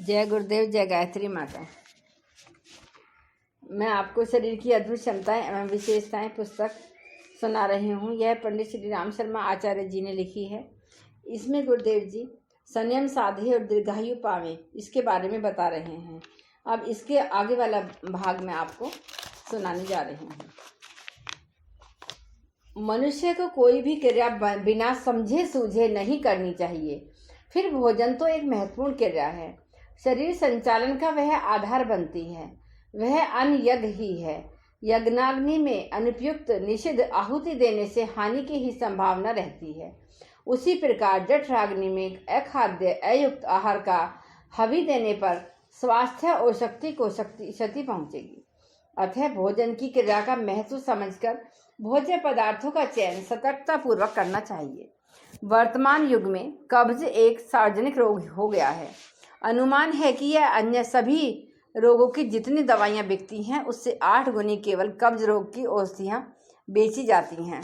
जय गुरुदेव, जय गायत्री माता। मैं आपको शरीर की अद्भुत क्षमताएं एवं विशेषताएं पुस्तक सुना रही हूँ। यह पंडित श्री राम शर्मा आचार्य जी ने लिखी है। इसमें गुरुदेव जी संयम साधे और दीर्घायु पावे इसके बारे में बता रहे हैं। अब इसके आगे वाला भाग मैं आपको सुनाने जा रही हूँ। मनुष्य को कोई भी क्रिया बिना समझे सूझे नहीं करनी चाहिए। फिर भोजन तो एक महत्वपूर्ण क्रिया है। शरीर संचालन का वह आधार बनती है। वह अन्न यज्ञ ही है। यज्ञाग्नि में अनुपयुक्त निषिद्ध आहुति देने से हानि की ही संभावना रहती है। उसी प्रकार जठराग्नि में अखाद्य अयुक्त आहार का हवि देने पर स्वास्थ्य और शक्ति को क्षति पहुंचेगी। अतः भोजन की क्रिया का महत्व समझकर भोज्य पदार्थों का चयन सतर्कता पूर्वक करना चाहिए। वर्तमान युग में कब्ज एक सार्वजनिक रोग हो गया है। अनुमान है कि यह अन्य सभी रोगों की जितनी दवाइयां बिकती हैं उससे 8 गुनी केवल कब्ज रोग की औषधियां बेची जाती हैं।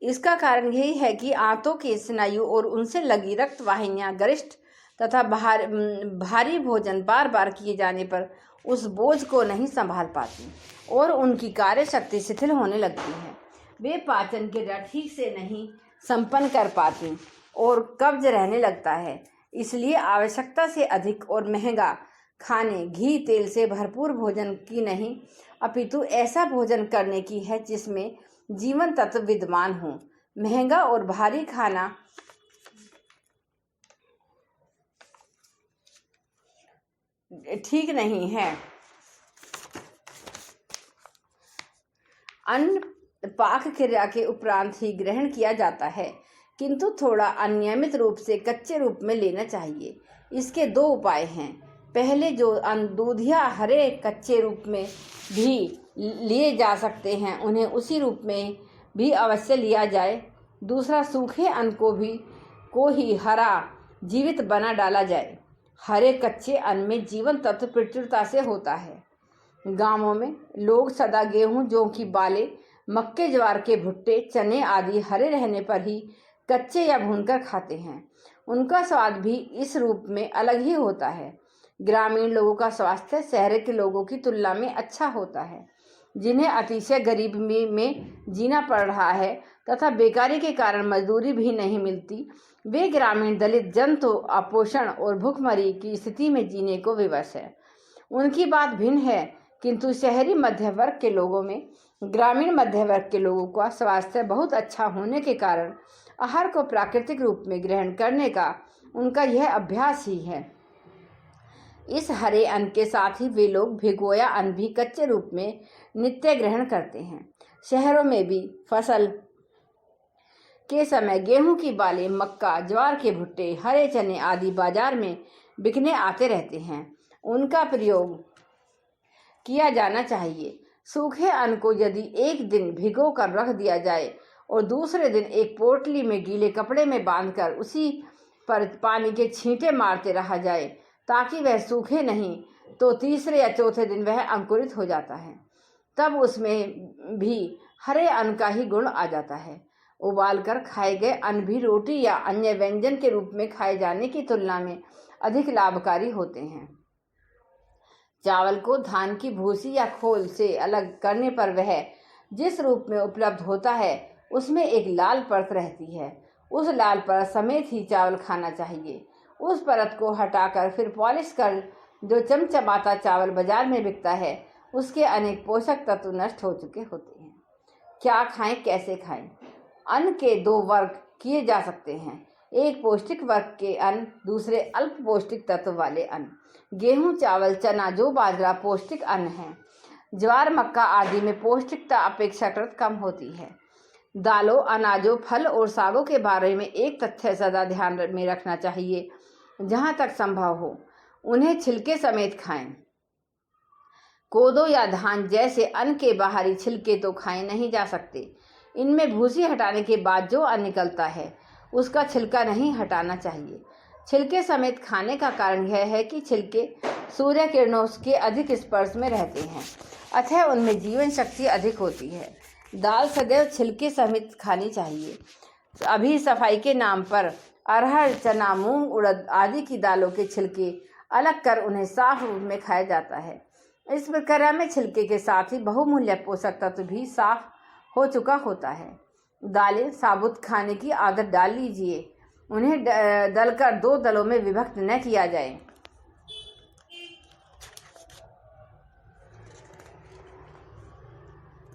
इसका कारण यही है कि आंतों के स्नायु और उनसे लगी रक्त वाहिनियां गरिष्ठ तथा भारी भोजन बार बार किए जाने पर उस बोझ को नहीं संभाल पाती और उनकी कार्य शक्ति शिथिल होने लगती है। वे पाचन क्रिया ठीक से नहीं संपन्न कर पाती और कब्ज रहने लगता है। इसलिए आवश्यकता से अधिक और महंगा खाने, घी तेल से भरपूर भोजन की नहीं अपितु ऐसा भोजन करने की है जिसमें जीवन तत्व विद्यमान हो। महंगा और भारी खाना ठीक नहीं है। अन्न पाक क्रिया के उपरांत ही ग्रहण किया जाता है, किंतु थोड़ा अनियमित रूप से कच्चे रूप में लेना चाहिए। इसके 2 उपाय हैं। पहले जो अन्न दूध या हरे कच्चे रूप में भी लिए जा सकते हैं उन्हें उसी रूप में भी अवश्य लिया जाए। दूसरा, सूखे अन्न को ही हरा जीवित बना डाला जाए। हरे कच्चे अन्न में जीवन तत्व प्रचुरता से होता है। गांवों में लोग सदा गेहूं, जौ की बालें, मक्के, ज्वार के भुट्टे, चने आदि हरे रहने पर ही कच्चे या भूनकर खाते हैं। उनका स्वाद भी इस रूप में अलग ही होता है। ग्रामीण लोगों का स्वास्थ्य शहर के लोगों की तुलना में अच्छा होता है। जिन्हें अतिशय गरीबी में जीना पड़ रहा है तथा बेकारी के कारण मजदूरी भी नहीं मिलती, वे ग्रामीण दलित जन तो अपोषण और भूखमरी की स्थिति में जीने को विवश है। उनकी बात भिन्न है, किंतु शहरी मध्य वर्ग के लोगों में ग्रामीण मध्य वर्ग के लोगों का स्वास्थ्य बहुत अच्छा होने के कारण आहार को प्राकृतिक रूप में ग्रहण करने का उनका यह अभ्यास ही है। इस हरे अन्न के साथ ही वे लोग भिगोया अन्न भी कच्चे रूप में नित्य ग्रहण करते हैं। शहरों में भी फसल के समय गेहूं की बालें, मक्का, ज्वार के भुट्टे, हरे चने आदि बाजार में बिकने आते रहते हैं। उनका प्रयोग किया जाना चाहिए। सूखे अन्न को यदि एक दिन भिगो कर रख दिया जाए और दूसरे दिन एक पोटली में गीले कपड़े में बांधकर उसी पर पानी के छींटे मारते रहा जाए ताकि वह सूखे नहीं, तो तीसरे या चौथे दिन वह अंकुरित हो जाता है। तब उसमें भी हरे अन्न का ही गुण आ जाता है। उबालकर खाए गए अन्न भी रोटी या अन्य व्यंजन के रूप में खाए जाने की तुलना में अधिक लाभकारी होते हैं। चावल को धान की भूसी या खोल से अलग करने पर वह जिस रूप में उपलब्ध होता है उसमें एक लाल परत रहती है। उस लाल परत समेत ही चावल खाना चाहिए। उस परत को हटाकर फिर पॉलिश कर जो चमचमाता चावल बाजार में बिकता है उसके अनेक पोषक तत्व नष्ट हो चुके होते हैं। क्या खाएं, कैसे खाएं? अन्न के 2 वर्ग किए जा सकते हैं। एक पौष्टिक वर्ग के अन्न, दूसरे अल्प पौष्टिक तत्व वाले अन्न। गेहूं, चावल, चना, जौ, बाजरा पौष्टिक अन्न हैं। ज्वार, मक्का आदि में पौष्टिकता अपेक्षाकृत कम होती है। दालों, अनाजों, फल और सागों के बारे में एक तथ्य सदा ध्यान में रखना चाहिए। जहाँ तक संभव हो उन्हें छिलके समेत खाएं। कोदो या धान जैसे अन्न के बाहरी छिलके तो खाए नहीं जा सकते। इनमें भूसी हटाने के बाद जो अन्न निकलता है उसका छिलका नहीं हटाना चाहिए। छिलके समेत खाने का कारण यह है कि छिलके सूर्य किरणों के अधिक स्पर्श में रहते हैं, अतः उनमें जीवन शक्ति अधिक होती है। दाल सदैव छिलके समेत खानी चाहिए। अभी सफाई के नाम पर अरहर, चना, मूंग, उड़द आदि की दालों के छिलके अलग कर उन्हें साफ रूप में खाया जाता है। इस प्रक्रिया में छिलके के साथ ही बहुमूल्य पोषक तत्व भी साफ हो चुका होता है। दालें साबुत खाने की आदत डाल लीजिए। उन्हें दलकर 2 दलों में विभक्त न किया जाए।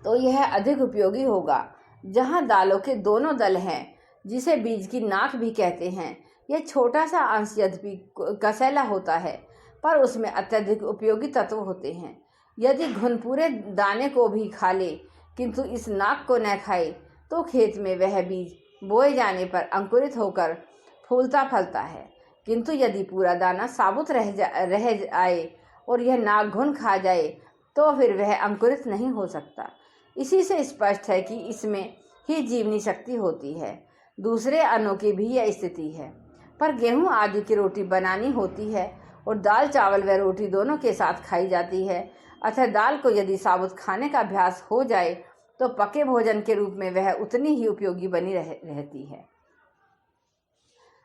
तो यह अधिक उपयोगी होगा। जहां दालों के दोनों दल हैं, जिसे बीज की नाक भी कहते हैं, यह छोटा सा अंश यद्यपि कसैला होता है, पर उसमें अत्यधिक उपयोगी तत्व होते हैं। यदि घुन पूरे दाने को भी खा ले किंतु इस नाक को न खाए, तो खेत में वह बीज बोए जाने पर अंकुरित होकर फूलता फलता है। किंतु यदि पूरा दाना साबुत रह जाए और यह नाक घुन खा जाए, तो फिर वह अंकुरित नहीं हो सकता। इसी से स्पष्ट है कि इसमें ही जीवनी शक्ति होती है। दूसरे अन्नों की भी यह स्थिति है, पर गेहूं आदि की रोटी बनानी होती है और दाल, चावल व रोटी दोनों के साथ खाई जाती है। अतः दाल को यदि साबुत खाने का अभ्यास हो जाए, तो पके भोजन के रूप में वह उतनी ही उपयोगी बनी रहती है।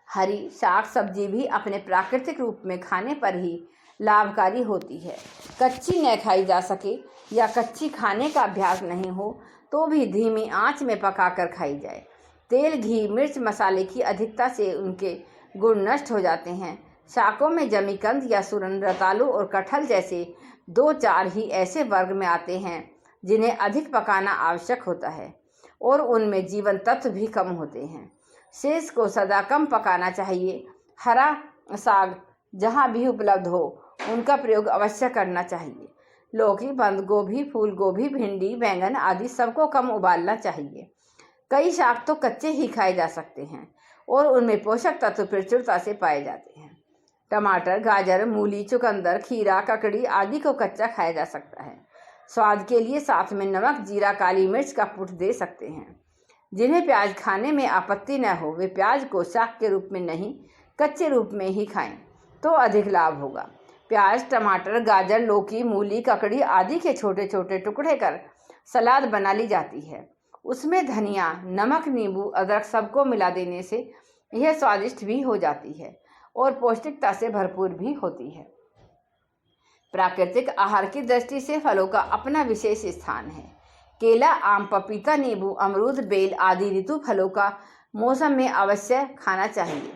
हरी साग सब्जी भी अपने प्राकृतिक रूप में खाने पर ही लाभकारी होती है। कच्ची न खाई जा सके या कच्ची खाने का अभ्यास नहीं हो, तो भी धीमी आंच में पकाकर खाई जाए। तेल, घी, मिर्च, मसाले की अधिकता से उनके गुण नष्ट हो जाते हैं। शाकों में जमी कंद या सूरन, रतालू और कटहल जैसे 2-4 ही ऐसे वर्ग में आते हैं जिन्हें अधिक पकाना आवश्यक होता है और उनमें जीवन तत्व भी कम होते हैं। शेष को सदा कम पकाना चाहिए। हरा साग जहाँ भी उपलब्ध हो, उनका प्रयोग अवश्य करना चाहिए। लौकी, बंद गोभी, फूल गोभी, भिंडी, बैंगन आदि सबको कम उबालना चाहिए। कई शाक तो कच्चे ही खाए जा सकते हैं और उनमें पोषक तत्व प्रचुरता से पाए जाते हैं। टमाटर, गाजर, मूली, चुकंदर, खीरा, ककड़ी आदि को कच्चा खाया जा सकता है। स्वाद के लिए साथ में नमक, जीरा, काली मिर्च का पुट दे सकते हैं। जिन्हें प्याज खाने में आपत्ति न हो, वे प्याज को शाक के रूप में नहीं, कच्चे रूप में ही खाएं, तो अधिक लाभ होगा। प्याज, टमाटर, गाजर, लौकी, मूली, ककड़ी आदि के छोटे छोटे टुकड़े कर सलाद बना ली जाती है। उसमें धनिया, नमक, नींबू, अदरक सबको मिला देने से यह स्वादिष्ट भी हो जाती है और पौष्टिकता से भरपूर भी होती है। प्राकृतिक आहार की दृष्टि से फलों का अपना विशेष स्थान है। केला, आम, पपीता, नींबू, अमरूद, बेल आदि ऋतु फलों का मौसम में अवश्य खाना चाहिए,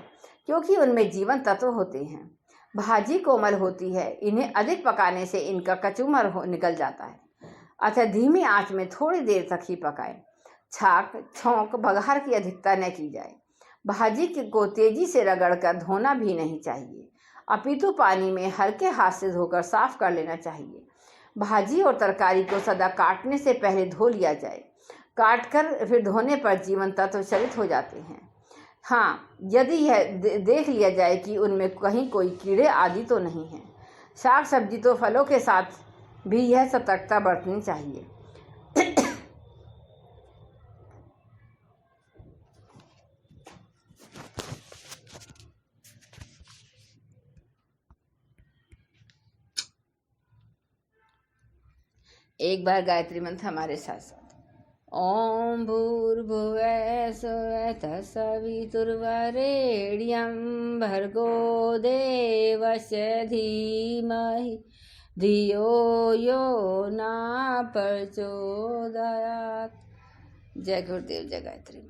क्योंकि उनमें जीवन तत्व होते हैं। भाजी कोमल होती है, इन्हें अधिक पकाने से इनका कचूमर निकल जाता है, अतः धीमी आंच में थोड़ी देर तक ही पकाएं। छाक, छौंक, बघार की अधिकता न की जाए। भाजी को तेजी से रगड़कर धोना भी नहीं चाहिए, अपितु पानी में हल्के हाथ से धोकर साफ कर लेना चाहिए। भाजी और तरकारी को सदा काटने से पहले धो लिया जाए। काटकर फिर धोने पर जीवन तत्व शरित हो जाते हैं। हाँ, यदि यह देख लिया जाए कि उनमें कहीं कोई कीड़े आदि तो नहीं हैं। साग सब्जी तो फलों के साथ भी यह सतर्कता बरतनी चाहिए। एक बार गायत्री मंत्र हमारे साथ साथ। ओम भूर्भुवः स्वः तत्सवितुर्वरेण्यं भर्गो देवस्य धीमहि धियो यो न प्रचोदयात्। जय गुरुदेव, जय गायत्री।